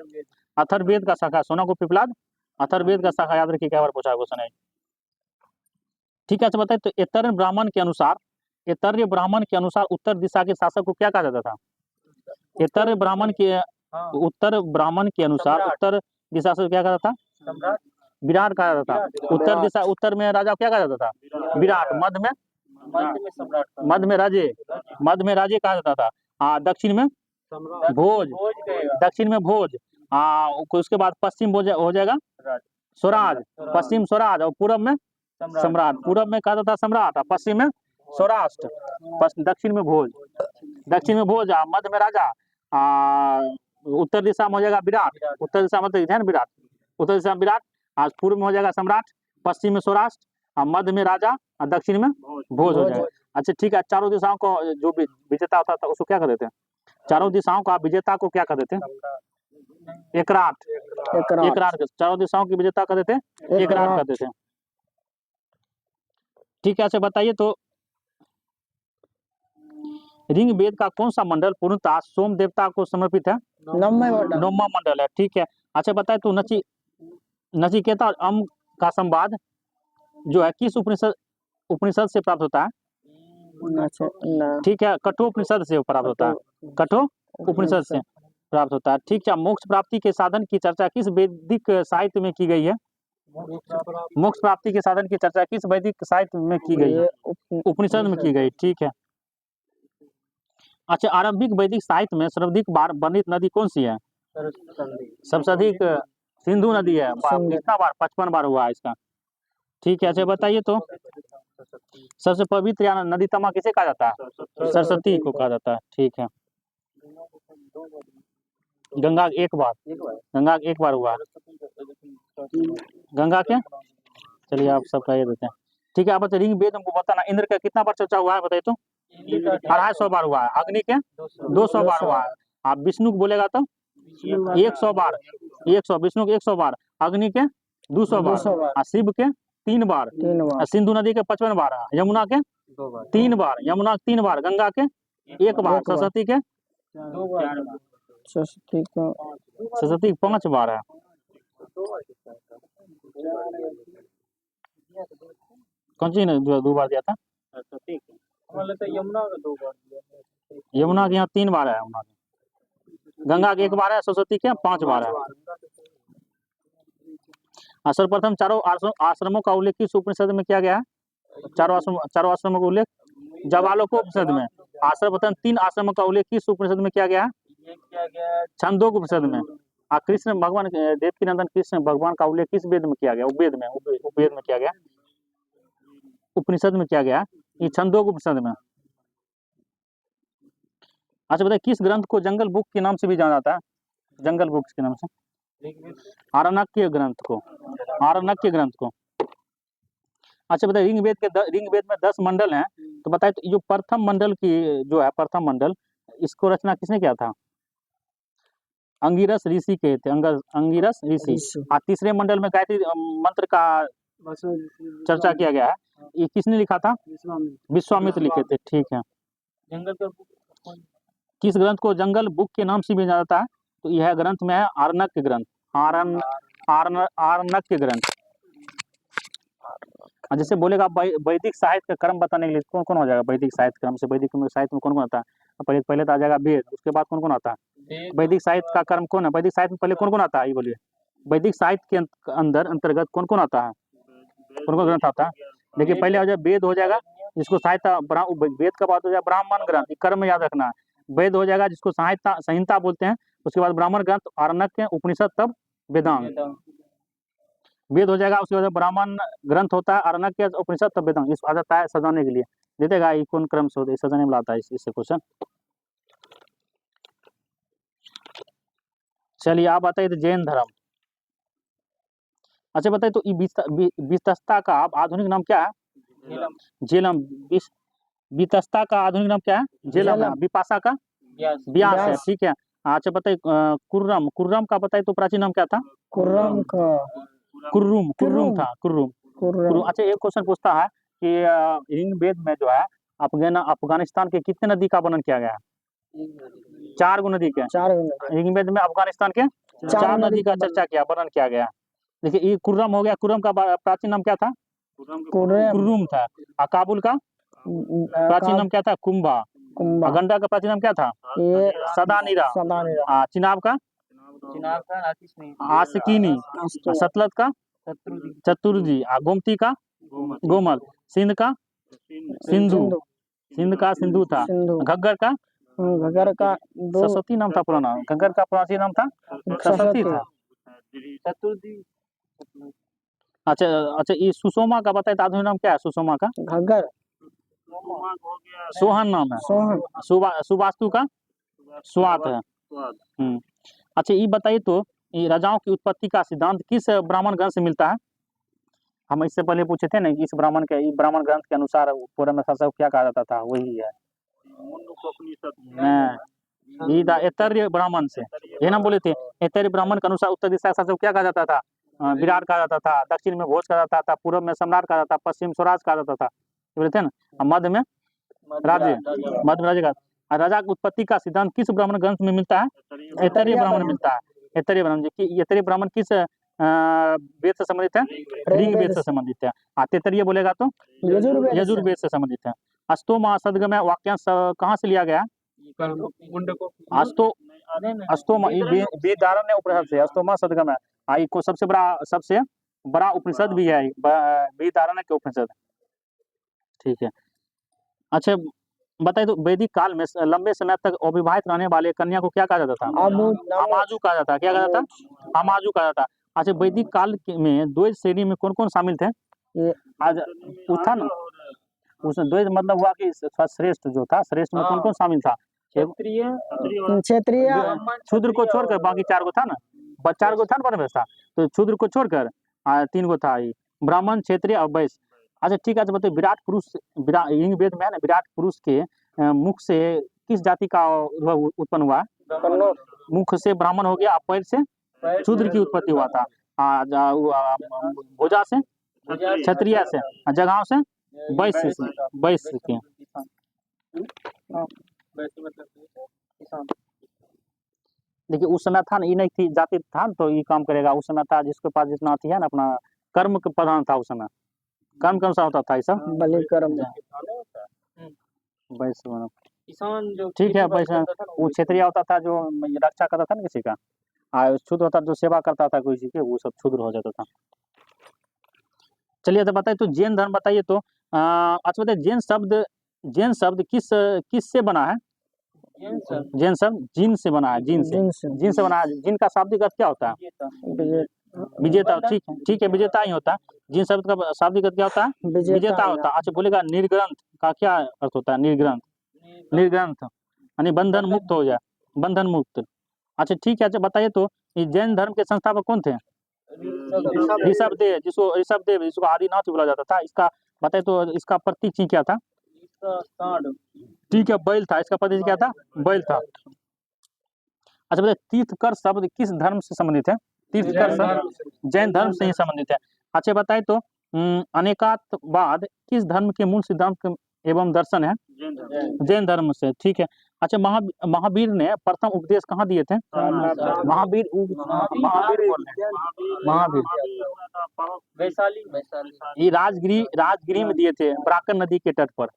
अथर्ववेद का शाखा शौनक और पिपलाद, अथर्ववेद का शाखा। याद रखिए, क्या बार पूछा है क्वेश्चन है। ठीक है, अच्छा बताइए तो, ऐतरेय ब्राह्मण के अनुसार उत्तर दिशा के शासक को क्या कहा जाता था? ऐतरेय ब्राह्मण के अनुसार उत्तर दिशा से क्या कहा जाता था? विराट कहा जाता था। उत्तर दिशा, उत्तर में राजा क्या कहा जाता था? विराट। मध्य में राजे कहा जाता था। दक्षिण में भोज, उसके बाद पश्चिम हो जाएगा स्वराज, पश्चिम स्वराज, और पूर्व में सम्राट। पूर्व में कहा जाता सम्राट, और पश्चिम में सौराष्ट्र, दक्षिण में भोज, मध्य में राजा, उत्तर दिशा में हो जाएगा विराट। उत्तर दिशा मतलब है ना विराट, उत्तर दिशा में विराट, आज पूर्व में हो जाएगा सम्राट, पश्चिम में सौराष्ट्र, और मध्य में राजा, और दक्षिण में भोज हो जाएगा। अच्छा ठीक है, चारों दिशाओं को जो विजेता होता था उसको क्या कर देते हैं? चारों दिशाओं का विजेता को क्या कर देते हैं? एकराट। चारों दिशाओं की विजेता कर देते हैं, एकराट कर देते हैं। ठीक है, अच्छा बताइए तो, ऋग्वेद का कौन सा मंडल पूर्णतः सोम देवता को समर्पित है? नौवां मंडल है। ठीक है, अच्छा बताए तो, नचिकेता और अम्ब का संवाद जो है किस उपनिषद से प्राप्त होता है? ठीक है, कठोपनिषद से प्राप्त होता है, कठोपनिषद से प्राप्त होता है। ठीक है, मोक्ष प्राप्ति के साधन की चर्चा किस वैदिक साहित्य में की गई है? मोक्ष प्राप्ति के साधन की चर्चा किस वैदिक साहित्य में की गई है? उपनिषद में की गई। ठीक है, अच्छा आरंभिक वैदिक साहित्य में सर्वाधिक बार वर्णित नदी कौन सी है? सबसे अधिक सिंधु नदी है। कितना बार? 55 बार हुआ है इसका। ठीक है, अच्छा बताइए तो, सबसे पवित्र या नदीतमा किसे कहा जाता है? सरस्वती को कहा जाता है। ठीक है, गंगा एक बार हुआ। गंगा क्या? चलिए आप सब कह देते हैं। ठीक है, आप बताइए ऋग्वेद में बताना, इंद्र का कितना बार चर्चा हुआ है बताइए तो? 250 बार हुआ है। अग्नि के 200 बार हुआ है। आप विष्णु को बोलेगा तो 100 बार, 100, विष्णु के 100 बार, अग्नि के 200 बार, शिव के 3 बार, सिंधु नदी के 55 बार, यमुना के 3 बार, गंगा के 1 बार, सरस्वती के 5 बार है। कौन सी ने 2 बार दिया था? यमुना के यहाँ 3 बार है, गंगा के 1 बार है, सरस्वती के 5 बार है। सर्वप्रथम चारों आश्रमों का उल्लेख किस उपनिषद में किया गया है? चारों आश्रमों का उल्लेख जवालोकोपनिषद में। सर्वप्रथम 3 आश्रमों का उल्लेख किस उपनिषद में किया गया है? छंदोग उपनिषद में। कृष्ण भगवान देवकी नंदन कृष्ण भगवान का उल्लेख किस वेद में किया गया? उपवेद में, उपवेद में किया गया, उपनिषद में किया गया, ये छंदोग उपनिषद में। अच्छा बताइए किस ग्रंथ को जंगल बुक के नाम से भी जाना जाता है? जंगल बुक के नाम से, आरण्यक ग्रंथ को, आरण्यक ग्रंथ को। अच्छा बताइए ऋग्वेद में 10 मंडल हैं, तो बताइए तो जो प्रथम मंडल की जो है, प्रथम मंडल, इसको रचना किसने किया था? अंगिरस ऋषि के थे, अंगिरस ऋषि। और तीसरे मंडल में गायत्री मंत्र का चर्चा किया गया है, ये किसने लिखा था? विश्वामित्र लिखे थे, ठीक है। जंगल का बुक किस ग्रंथ को जंगल बुक के नाम से भी जाना जाता है? तो यह ग्रंथ में है आरण्यक ग्रंथ, आरण्यक ग्रंथ। जैसे बोलेगा वैदिक साहित्य का क्रम बताने के लिए कौन कौन हो जाएगा? वैदिक साहित्य क्रम से वैदिक साहित्य में कौन कौन आता है? पहले तो आ जाएगा वेद, उसके बाद कौन कौन आता है? वैदिक साहित्य का क्रम कौन है? वैदिक साहित्य में पहले कौन कौन आता है, ये बोलिए। वैदिक साहित्य के अंतर्गत कौन कौन आता है? कौन कौन ग्रंथ आता है? देखिए पहले हो जाए वेद हो जाएगा, जिसको साहित्य वेद का बात हो जाए ब्राह्मण ग्रंथ, क्रम में याद रखना है। वेद हो जाएगा जिसको साहित्य संहिता बोलते हैं, उसके बाद ब्राह्मण ग्रंथ, आरण्यक, उपनिषद, तब वेदांत। वेद हो जाएगा, उसके बाद ब्राह्मण ग्रंथ होता है, आरण्यक, उपनिषद, तब वेदांत। इस आ जाता है सजाने के लिए, दे देगा ये कौन क्रम से होता है, सजाने में लाता है इससे क्वेश्चन। चलिए आप बताइए तो जैन धर्म। अच्छा बताइए तो वितस्ता का आधुनिक नाम क्या है? झेलम। वितस्ता का आधुनिक नाम क्या है? झेलम। विपाशा का व्यास है, ठीक है। अच्छा बताइए कुर्रम का बताइए तो प्राचीन नाम क्या था? कुर्रम का कुर्रुम था, कुर्रुम। अच्छा एक क्वेश्चन पूछता है कि ऋग्वेद में जो है अफगानिस्तान के कितने नदी का वर्णन किया गया है? 4 नदी के। ऋग्वेद में अफगानिस्तान के 4 नदी का चर्चा किया, वर्णन किया गया। देखिए ये कुर्रम हो गया, कुर्रम का प्राचीन नाम क्या था? कुर्रुम था। और काबुल का प्राचीन नाम क्या था? कुंभा। गंडा का प्राचीन नाम क्या था? सदानीरा। चिनाब का आस्किनी। सतलज का चतुर्जी। गोमती का गोमल। सिंध का सिंधु। सिंध का सिंधु था। घग्गर का सरस्वती नाम था पुराना। घग्गर का प्राचीन नाम था सरस्वती था। अच्छा अच्छा ये सुषमा का बताए तो आधुनिक नाम क्या है? सुषमा का घग्गर सोहन नाम है। सुवास्तु का स्वात है। अच्छा ये बताइए तो ये राजाओं की उत्पत्ति का सिद्धांत किस ब्राह्मण ग्रंथ से मिलता है? हम इससे पहले पूछे थे ना, इस ब्राह्मण ग्रंथ के अनुसार पूरा में शासक क्या कहा जाता था, वही है ऐतरेय ब्राह्मण से। ये ना बोले थे, ऐतरेय ब्राह्मण के अनुसार उत्तर दिशा शासक क्या कहा जाता था? विराट कहा जाता था। दक्षिण में भोज कहा जाता था। पूर्व में सम्राट कहा जाता था। पश्चिम स्वराज कहा जाता था, बोले थे ना। मध्य में राज्य, मध्य राज्य का। राजा की उत्पत्ति का सिद्धांत किस ब्राह्मण ग्रंथ में मिलता है? ऐतरेय ब्राह्मण मिलता है। ऐतरेय ब्राह्मण किस वेद से संबंधित है? ऋग्वेद से संबंधित है। तैतरीय बोलेगा तो यजुर्वेद से संबंधित है। अस्तोमा सदगमय वाक्यांश कहाँ से लिया गया? अस्तोमा वेदारण्य उपनिषद से। अस्तोमा सदगमय को सबसे बड़ा उपनिषद भी है वेदारण्य के उपनिषद, ठीक है। अच्छा बताइए तो वैदिक काल में लंबे समय तक अविवाहित रहने वाले कन्या को क्या कहा जाता था? अमाजु कहा जाता। क्या कहा जाता? अमाजु कहा जाता। अच्छा वैदिक काल में द्वैत श्रेणी में कौन कौन शामिल थे? आज उत्थान उसमें द्वैत मतलब हुआ कि श्रेष्ठ जो था, श्रेष्ठ में कौन कौन शामिल था? क्षत्रिय शूद्र को छोड़कर बाकी 4 गो था ना, 4 गो था ना व्यवस्था, तो शूद्र को छोड़कर 3 गो था, ब्राह्मण, क्षत्रिय और वैश्य। अच्छा ठीक है, बताइए विराट पुरुष ऋग्वेद में है ना, विराट पुरुष के मुख से किस जाति का उत्पन्न हुआ? मुख से ब्राह्मण हो गया, पैर से शूद्र की उत्पत्ति हुआ था। भुजा से क्षत्रिय से, जगह से वैश्य के। देखिए उस समय था ना, ये नहीं थी जाति था तो ये काम करेगा। उस समय था जिसके पास जितना थी है ना, अपना कर्म का प्रधान था उस समय। कर्म कौन सा होता था? ये सब बलि कर्म। वैश्य किसान जो, ठीक है। वैश्य वो क्षत्रिय होता था जो रक्षा करता था ना किसी का, शूद्र होता जो सेवा करता था किसी के, वो सब शूद्र हो जाता था। चलिए तो बताइए तो जैन धर्म बताइए तो अच्छा बताइए जैन शब्द किस से बना है? जैन शब्द जीन से बना है, जीन से बना है। जीन का शाब्दिक अर्थ क्या होता है? विजेता। ठीक है, विजेता ही होता है। जीन शब्द का शाब्दिक अर्थ क्या होता है? विजेता होता है। अच्छा बोलेगा निर्ग्रंथ का क्या अर्थ होता है? निर्ग्रंथ यानी बंधन मुक्त हो जाए, बंधन मुक्त। अच्छा ठीक है, अच्छा बताइए तो ये जैन धर्म के संस्थापक कौन थे? ऋषभदेव, जिसको आदिनाथ बोला जाता था। इसका बताइए तो इसका प्रतीक चिन्ह क्या था? ठीक है, बैल था। इसका प्रतीक क्या था? बैल था। अच्छा बताइए तीर्थकर शब्द किस धर्म से संबंधित है? तीर्थकर शब्द जैन धर्म से ही संबंधित है। अच्छा बताइए तो अनेकात्मवाद किस धर्म के मूल सिद्धांत एवं दर्शन है? जैन धर्म से। ठीक है। अच्छा महावीर ने प्रथम उपदेश कहाँ दिए थे? महावीर बोल रहे हैं। महावीर ये राजगिरी में दिए थे, बराकर नदी के तट पर।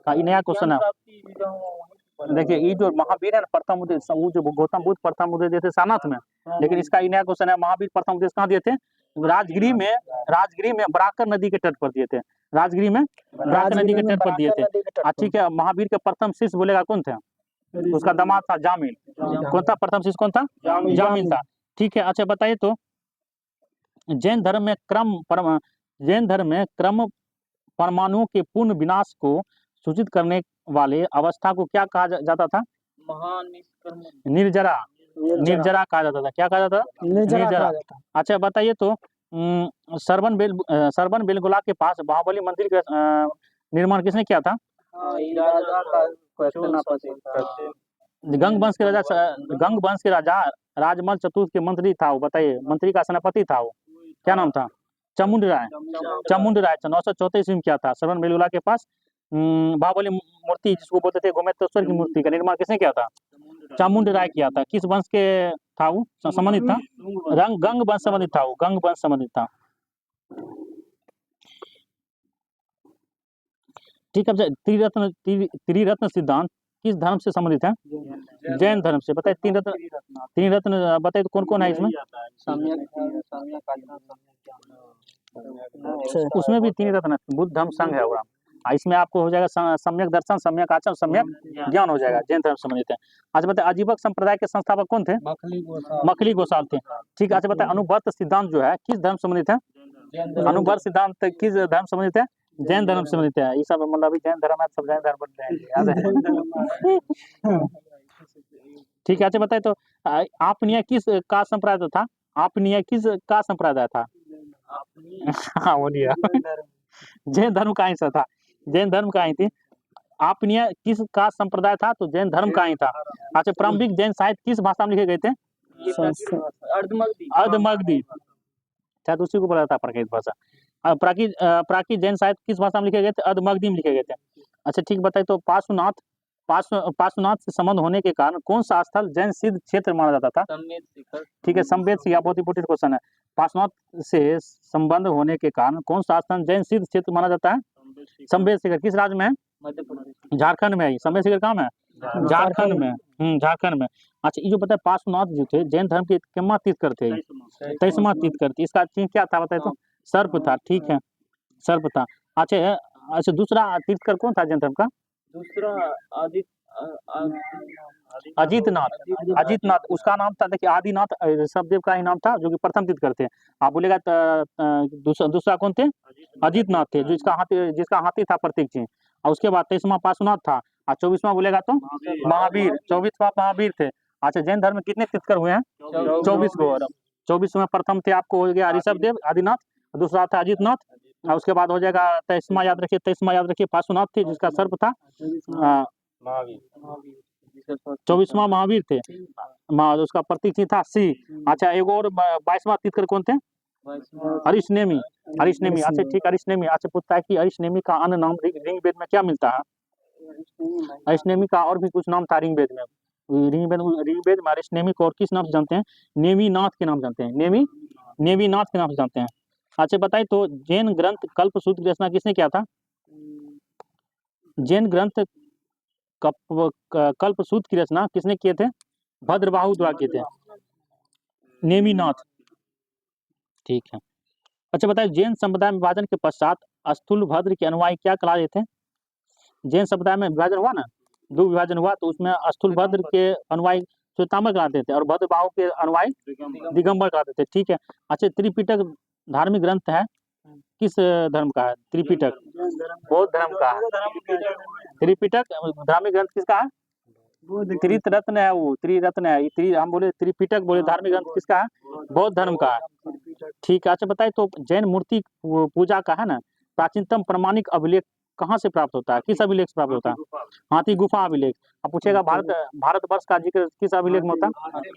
ये नया क्वेश्चन है। देखिए ये जो महावीर है ना प्रथम उपदेश, वो जो गौतम बुद्ध प्रथम उपदेश दिए थे सारनाथ में, लेकिन इसका ये नया क्वेश्चन है महावीर प्रथम उपदेश कहाँ दिए थे? राजगिरी में बराकर नदी के तट पर दिए थे। राजगिरी में बराकर नदी के तट पर दिए थे। ठीक है, महावीर के प्रथम शिष्य बोलेगा कौन थे? उसका दामाद था जामिल। कौन था प्रथम शिष्य? कौन था? जामिल था। ठीक है। अच्छा बताइए तो जैन धर्म में क्रम परमाणुओं के पूर्ण विनाश को सूचित करने वाले अवस्था को क्या कहा जाता था? निर्जरा कहा जाता था। क्या कहा जाता था? निर्जरा। अच्छा बताइए तो सरवन बेलगोला के पास बाहुबली मंदिर का निर्माण किसने किया था? गंग वंश के राजा राजमल चतुर्थ के मंत्री था वो। बताइए मंत्री का सेनापति था वो, क्या नाम था? चामुंड राय। 934 ईस्वी में किया था। सरवन बेलगोला के पास बाहुबली मूर्ति जिसको बोलते थे गोमेश्वर की मूर्ति का निर्माण किसने किया था? चामुंड राय किया था। किस वंश के था वो संबंधित था? गंग वंश संबंधित था वो, गंग वंश संबंधित था। ठीक है। त्रिरत्न सिद्धांत किस धर्म से संबंधित है? जैन धर्म से। बताइए तीन रत्न बताइए तो कौन कौन है इसमें? उसमें भी तीन रत्न बुद्ध धर्म संघ है होगा। इसमें आपको हो जाएगा सम्यक दर्शन, सम्यक आचरण, सम्यक ज्ञान हो जाएगा। जैन धर्म संबंधित है। अच्छा बताइए आजीवक संप्रदाय के संस्थापक कौन थे? मखली गोसाल थे। ठीक है। अच्छा बताइए अनुवर्त सिद्धांत जो है किस धर्म संबंधित है? अनुवर्त सिद्धांत किस धर्म संबंधित है? जैन धर्म संबंधित है। ये सब मतलब अभी जैन धर्म है, सब जैन धर्म बोलते हैं, याद है? ठीक है। अच्छा बताइए तो आपनिया किस का संप्रदाय था? आपनिया किस का संप्रदाय था? हाँ बोलिए। जैन धर्म का हिस्सा था। जैन धर्म का ही थी। आपनिया किस का संप्रदाय था? तो जैन धर्म का ही था। अच्छा प्रारंभिक जैन साहित्य किस भाषा में लिखे गए थे? अर्धमगधी। शायद उसी को बोला जाता है प्राकृत भाषा। प्राकृत जैन साहित्य किस भाषा में लिखे गए थे? अर्धमगधी में लिखे गए थे। अच्छा ठीक बताइए तो पार्श्वनाथ से संबंध होने के कारण कौन सा स्थल जैन सिद्ध क्षेत्र माना जाता था? ठीक है, संवेद शिखर बहुत इंपोर्टेंट क्वेश्चन है। पार्श्वनाथ से संबंध होने के कारण कौन सा स्थान जैन सिद्ध क्षेत्र माना जाता है? संवेद शिखर किस राज्य में है? झारखंड में है। संवेद शिखर कहाँ में है? झारखंड में। झारखंड में। अच्छा ये जो बताए पार्श्वनाथ जो थे जैन धर्म के कितना तीर्थकर थे? 23वां तीर्थकर थे। इसका चिन्ह क्या था बताए तो? सर्प था। ठीक है, सर्प था। अच्छा दूसरा तीर्थकर कौन था जैन धर्म का? अजीतनाथ। उसका नाम था देखिए आदिनाथ ऋषभदेव का ही नाम था जो कि प्रथम तीर्थकर थे। आप बोलेगा दूसरा कौन थे? अजीतनाथ थे, जिसका हाथी था प्रतीक चिन्ह। और उसके बाद 23वां पार्श्वनाथ था और 24वां बोलेगा तो महावीर। 24वां महावीर थे। अच्छा जैन धर्म में कितने तीर्थकर हुए हैं? 24 को। 24वां प्रथम थे आपको हो गया ऋषभदेव आदिनाथ, दूसरा था अजीतनाथ, और उसके बाद हो जाएगा 23वां याद रखिए पार्श्वनाथ थे जिसका सर्प था। 24वां महावीर थे, उसका प्रतीक चिन्ह था सिंह। अच्छा एक और 22वां तीर्थकर कौन थे? हरीशनेमी। अच्छा ठीक हरीशनेमी। अच्छा पूछता है कि हरीशनेमी का अन्य नाम ऋग्वेद में क्या मिलता है? हरीशनेमी का और भी कुछ नाम था ऋग्वेद में। ऋग्वेद में हरीशनेमी को और किस नाम से जानते हैं? नेमीनाथ के नाम जानते हैं। नेमीनाथ के नाम से जानते हैं। अच्छा बताइए तो जैन ग्रंथ कल्पसूत्र की रचना किसने किया था? जैन ग्रंथ कल्पसूत्र की रचना किसने किए थे? भद्रबाहु द्वारा किए थे। नेमीनाथ। ठीक है। अच्छा बताइए जैन संप्रदाय में विभाजन के पश्चात स्थूलभद्र के अनुयायी क्या कहलाते थे? जैन संप्रदाय में विभाजन हुआ ना, दो विभाजन हुआ तो उसमें स्थूलभद्र के अनुयायी श्वेतांबर कराते थे और भद्रबाहु के अनुयायी दिगंबर कराते थे। ठीक है। अच्छा, त्रिपिटक धार्मिक ग्रंथ है, किस धर्म का है त्रिपिटक? बौद्ध धर्म का है। त्रिपिटक धार्मिक ग्रंथ किसका है? त्रिरत्न है, वो त्रिरत्न है। हम बोले त्रिपिटक बोले, धार्मिक ग्रंथ किसका है? बौद्ध धर्म का है। ठीक है। अच्छा बताइए तो जैन मूर्ति पूजा का है ना प्राचीनतम प्रमाणिक अभिलेख कहाँ से प्राप्त होता है, किस अभिलेख से प्राप्त होता है? हाथी गुफा अभिलेख। अब पूछेगा भारतवर्ष का जिक्र किस अभिलेख में होता है?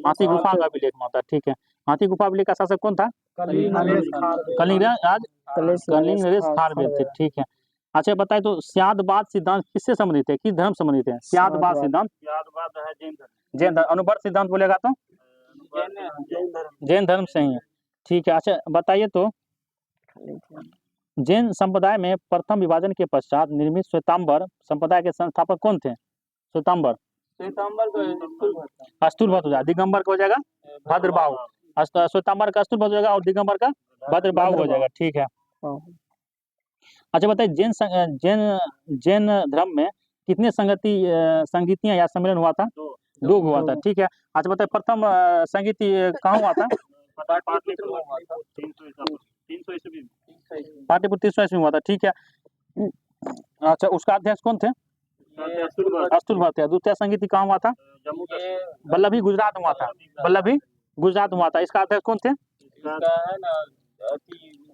हाथी गुफा का अभिलेख में होता है। ठीक है। हाथी गुफा अभिलेख का शासक कौन था? कलिंग नरेश खारवेल थे। ठीक है। अच्छा बताइए तो स्यादवाद सिद्धांत किससे संबंधित है, किस धर्म से संबंधित है? स्यादवाद सिद्धांत जैन धर्म। अनुवर्त सिद्धांत बोलेगा तो जैन धर्म से ही है। ठीक है। अच्छा बताइए तो जैन संप्रदाय में प्रथम विभाजन के पश्चात निर्मित श्वेतांबर संप्रदाय के संस्थापक कौन थे? श्वेतांबर स्थूलभद्र हो जाएगा, दिगंबर का हो जाएगा भद्रबाहु। श्वेतांबर का स्थूलभद्र हो जाएगा और दिगंबर का भद्रबाहु हो जाएगा। ठीक है। अच्छा बताइए जैन धर्म में कितने संगीतियां या सम्मेलन हुआ था? दो हुआ था। ठीक है। अच्छा बताइए प्रथम संगीति कहाँ हुआ था? पाटलिपुत्र 300 ईस्वी में हुआ था। ठीक है। अच्छा उसका अध्यक्ष कौन थे? स्थूलभद्र थे। द्वितीय संगीति कहाँ हुआ था? वल्लभी गुजरात में हुआ था। वल्लभी गुजरात में हुआ था। इसका अध्यक्ष कौन थे?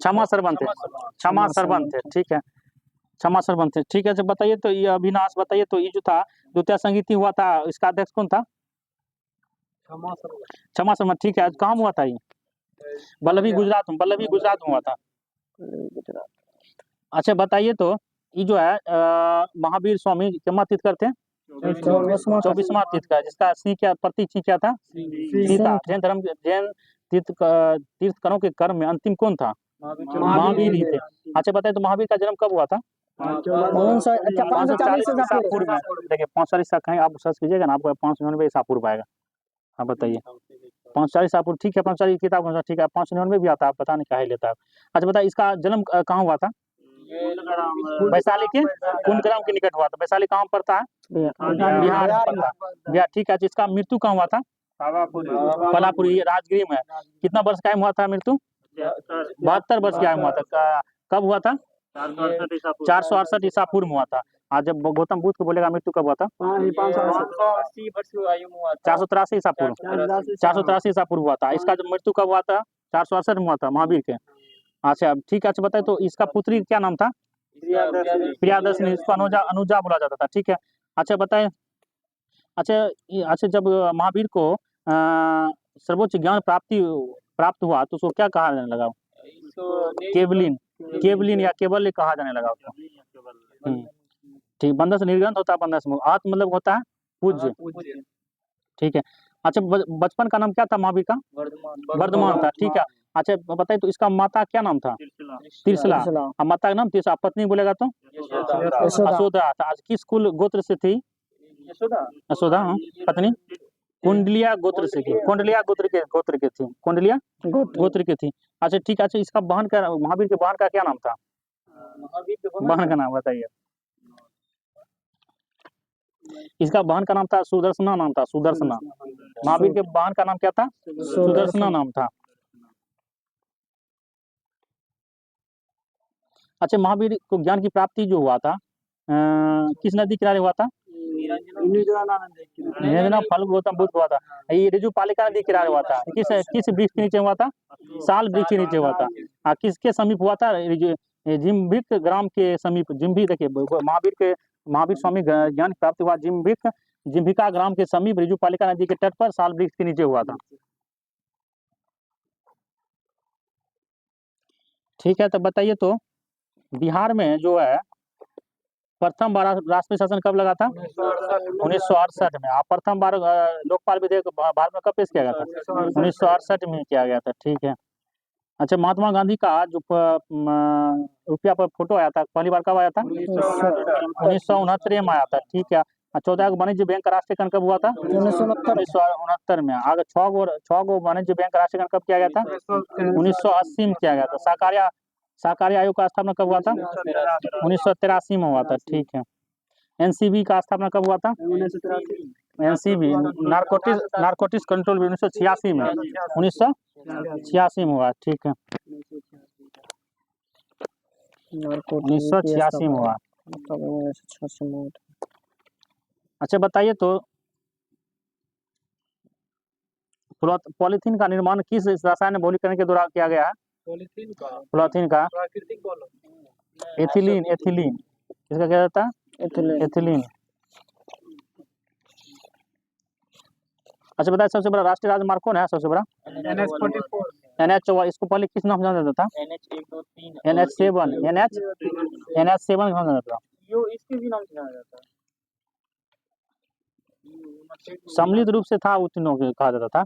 क्षमा सरबंध थे। क्षमा सरबंध थे। ठीक है। क्षमा सरबंध थे। ठीक है। अच्छा बताइए तो ये अविनाश बताइए तो ये जो था द्वितीय संगीति हुआ था इसका अध्यक्ष कौन था? क्षमा सरबंध। ठीक है। कहाँ हुआ था ये? वल्लभी गुजरात में हुआ था। अच्छा बताइए तो ये जो है महावीर स्वामी कितना तीर्थ करते हैं? 24वां तीर्थ का, जिसका सिंह क्या प्रतीक सिंह क्या था? सीता। जैन तीर्थकरों के कर्म में अंतिम कौन था? महावीर ही थे। अच्छा बताइए तो महावीर का जन्म कब हुआ था? 540 ईसा पूर्व में। देखिए 540 ईसा कहीं आप सर्च कीजिएगा ना आपको 599 ईसा पूर्व आएगा। हाँ बताइए 540 ईसा पूर्व। ठीक है। 540 किताब कौन सा? ठीक है। 599 भी आता है, पता नहीं काहे लेता है। अच्छा बताइए इसका जन्म कहाँ हुआ था? वैशाली के कुंडग्राम के निकट हुआ था। वैशाली कहाँ पड़ता है? बिहार में पड़ता है। बिहार। ठीक है। इसका मृत्यु कहाँ हुआ था? पलापुरी राजगीर में। कितना वर्ष का हुआ था मृत्यु? 72 वर्ष का हुआ था। कब हुआ था? 468 ईसा पूर्व में हुआ था। आज जब गौतम बुद्ध को बोलेगा मृत्यु कब हुआ था? 483 ईसा पूर्व। 483 ईसा पूर्व हुआ था। इसका जब मृत्यु कब हुआ था? 468 में हुआ था महावीर के। अच्छा ठीक है। अच्छा बताए तो इसका पुत्री क्या नाम था? प्रियादर्शनी। इसको अनुजा बोला जाता था। ठीक है। अच्छा बताए अच्छा जब महावीर को सर्वोच्च ज्ञान प्राप्त हुआ तो उसको क्या कहा जाने लगा? केवलिन या केवल कहा जाने लगा उसको। ठीक। बंधन से निर्गंत होता है, बंधन से मुक्त। आत्म मतलब होता है पूज्य। ठीक है। अच्छा बचपन का नाम क्या था महावीर का? वर्धमान था। ठीक है। अच्छा बताइए तो इसका माता क्या नाम था? त्रिशला। माता का नाम त्रिशला। पत्नी बोलेगा तो यशोदा था। आज किस कुल गोत्र से थी? यशोदा। पत्नी कुंडलिया गोत्र से थी। कुंडलिया गोत्र के थी। अच्छा ठीक है। अच्छा इसका बहन का महावीर के बहन का क्या नाम था? बहन का नाम बताइए। इसका बहन का नाम था सुदर्शना नाम था। सुदर्शना। महावीर के बहन का नाम क्या था? सुदर्शना नाम था। अच्छा महावीर को ज्ञान की प्राप्ति जो हुआ था किस नदी किनारे हुआ था? निरंजना फल गौतम बुद्ध हुआ था। ये ऋजुपालिका नदी किनारे हुआ था। किस वृक्ष के नीचे हुआ था? साल वृक्ष के नीचे हुआ था। किसके समीप हुआ था? जिम्भिक ग्राम के समीप। जिम्भिक देखिए महावीर स्वामी ज्ञान प्राप्त हुआ जिम्भिका ग्राम के समीप ऋजुपालिका नदी के तट पर साल वृक्ष के नीचे हुआ था। ठीक है। तो बताइए तो बिहार में जो है प्रथम बार राष्ट्रीय शासन कब लगा था? 1968 में। प्रथम बार लोकपाल विधेयक भारत में कब पेश किया गया था? 1968 में किया गया था। ठीक है। अच्छा महात्मा गांधी का जो रुपया पर फोटो आया था पहली बार कब आया था? 1969 में आया था। ठीक है। 14 गो वाणिज्य बैंक का राष्ट्रीयकरण कब हुआ था? 1969 में। आगे 6 गो वाणिज्य बैंक का राष्ट्रीयकरण कब किया गया था? 1980 में किया गया था। सहकारी आयोग का स्थापना कब हुआ था? 1983 में हुआ था। ठीक है। एनसीबी का स्थापना कब हुआ था? 1983 एनसीबी नारकोटिक्स कंट्रोल 1986 में, 1986 में हुआ, ठीक है, 1986 में हुआ। 1986 में हुआ था। अच्छा बताइए तो पॉलीथीन का निर्माण किस रसायन बहुलीकरण के द्वारा किया गया है? पॉलीथीन का प्राकृतिक पॉलीथीन एथिलीन, इसका क्या रहता है? एथिलीन। अच्छा बताइए सबसे बड़ा राष्ट्रीय राजमार्ग कौन है? सबसे बड़ा NH44 NH, इसको पहले किस नाम से जाना जाता था? NH7 NH7 नाम जाना जाता था। यो इसके भी नाम से जाना जाता है। सम्मिलित रूप से था, तीनों को कहा जाता था।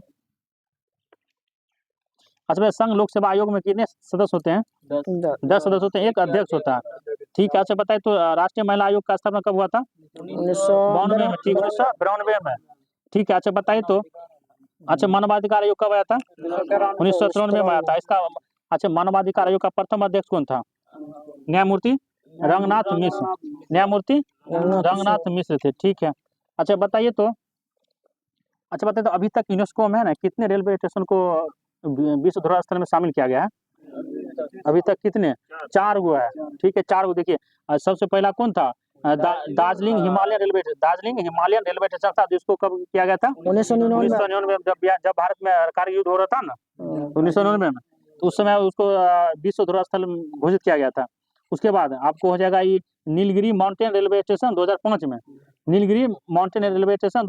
अच्छा भाई संघ लोक सेवा आयोग में कितने सदस्य होते हैं? 10 सदस्य होते हैं, एक अध्यक्ष होता है, ठीक है। अच्छा बताइए तो राष्ट्रीय महिला आयोग का स्थापना कब हुआ था? 1992 में, ठीक, 1992 में, ठीक है। अच्छा बताइए तो अच्छा मानवाधिकार आयोग कब आया था? 1993 में आया था। इसका अच्छा मानवाधिकार आयोग का प्रथम अध्यक्ष कौन था? न्यायमूर्ति रंगनाथ मिश्र, न्यायमूर्ति रंगनाथ मिश्र थे, ठीक है। अच्छा बताइए तो अभी तक यूनेस्को में ना कितने रेलवे स्टेशन को विश्व धरोहर स्थल में शामिल किया गया है? अभी तक कितने? 4 गो है, ठीक है, 4 गो। देखिए सबसे पहला कौन था? दार्जिलिंग हिमालयन रेलवे स्टेशन था, जिसको कब किया गया था? 1999 में, जब भारत में कारगिल युद्ध हो रहा था ना, 1999 में, तो उस समय उसको विश्व धरोहर स्थल घोषित किया गया था। उसके बाद आपको हो जाएगा ये नीलगिरी माउंटेन रेलवे स्टेशन 2005 में, नीलगिरी माउंटेन रेलवे स्टेशन